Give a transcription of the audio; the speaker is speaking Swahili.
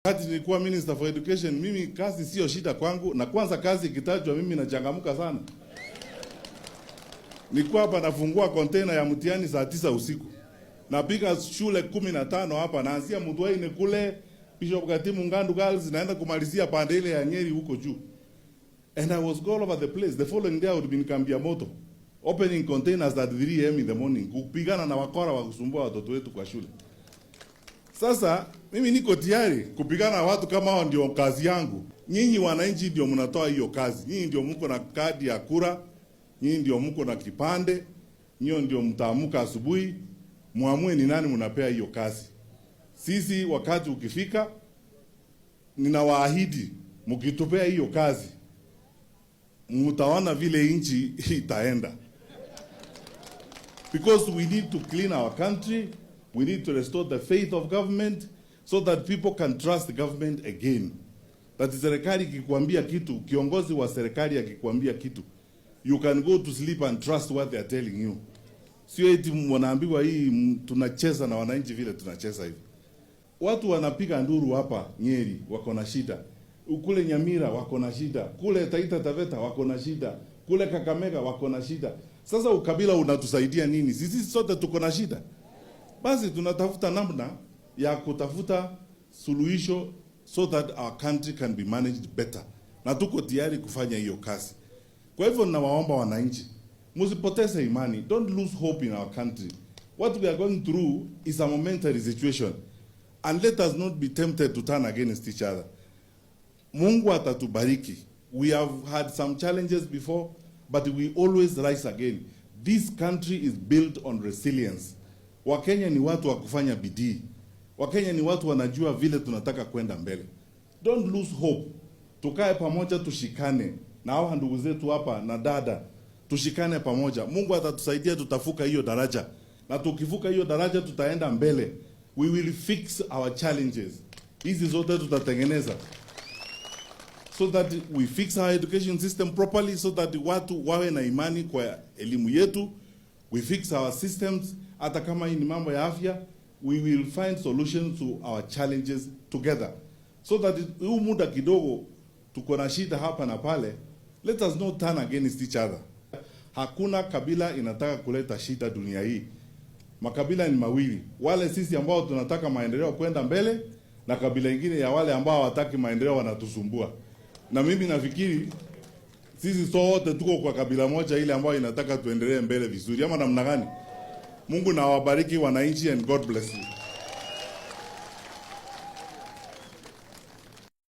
Wakati nilikuwa Minister for Education, mimi kazi sio shida kwangu, na kwanza kazi ikitajwa mimi nachangamka sana. Nilikuwa hapa nafungua container ya mtihani saa 9 usiku. Napiga shule 15 hapa, naanzia Mudwaine kule Bishop Gatimu Ngandu Girls, naenda kumalizia pande ile ya Nyeri huko juu. And I was all over the place. The following day I would be in Kambiamoto, opening containers at 3 a.m. in the morning, kupigana na wakora wa kusumbua watoto wetu kwa shule. Sasa mimi niko tayari kupigana na watu kama hao, ndio kazi yangu. Nyinyi wananchi ndio mnatoa hiyo kazi. Nyinyi ndio mko na kadi ya kura, nyinyi ndio mko na kipande, nyinyi ndio mtaamuka asubuhi, muamue ni nani mnapea hiyo kazi. Sisi wakati ukifika, ninawaahidi mkitupea hiyo kazi, mtaona vile nchi itaenda. Because we need to clean our country. We need to restore the faith of government so that people can trust the government again. That serikali ikikwambia kitu, kiongozi wa serikali akikwambia kitu, you can go to sleep and trust what they are telling you. Sio eti wanaambiwa hii tunacheza na wananchi vile tunacheza hivi. Watu wanapiga nduru hapa Nyeri wako na shida. Kule Nyamira wako na shida. Kule Taita Taveta wako na shida. Kule Kakamega wako na shida. Sasa ukabila unatusaidia nini? Sisi sote tuko na shida. Basi tunatafuta namna ya kutafuta suluhisho so that our country can be managed better. Na tuko tayari kufanya hiyo kazi. Kwa hivyo ninawaomba wananchi, msipoteze imani. Don't lose hope in our country. What we are going through is a momentary situation. And let us not be tempted to turn against each other. Mungu atatubariki. We have had some challenges before, but we always rise again. This country is built on resilience. Wakenya ni watu wa kufanya bidii. Wakenya ni watu wanajua vile tunataka kwenda mbele. Don't lose hope. Tukae pamoja, tushikane. Na hawa ndugu zetu hapa na dada, tushikane pamoja. Mungu atatusaidia, tutavuka hiyo daraja. Na tukivuka hiyo daraja tutaenda mbele. We will fix our challenges. Hizi zote tutatengeneza. So that we fix our education system properly, so that watu wawe na imani kwa elimu yetu. We fix our systems. Hata kama hii ni mambo ya afya, we will find solutions to our challenges together. So that huu muda kidogo tuko na shida hapa na pale, let us not turn against each other. Hakuna kabila inataka kuleta shida dunia hii. Makabila ni mawili. Wale sisi ambao tunataka maendeleo kwenda mbele, na kabila ingine ya wale ambao hawataki maendeleo wanatusumbua. Na mimi nafikiri sisi sote tuko kwa kabila moja ile ambayo inataka tuendelee mbele vizuri. Ama namna gani? Mungu na awabariki wananchi, and God bless you.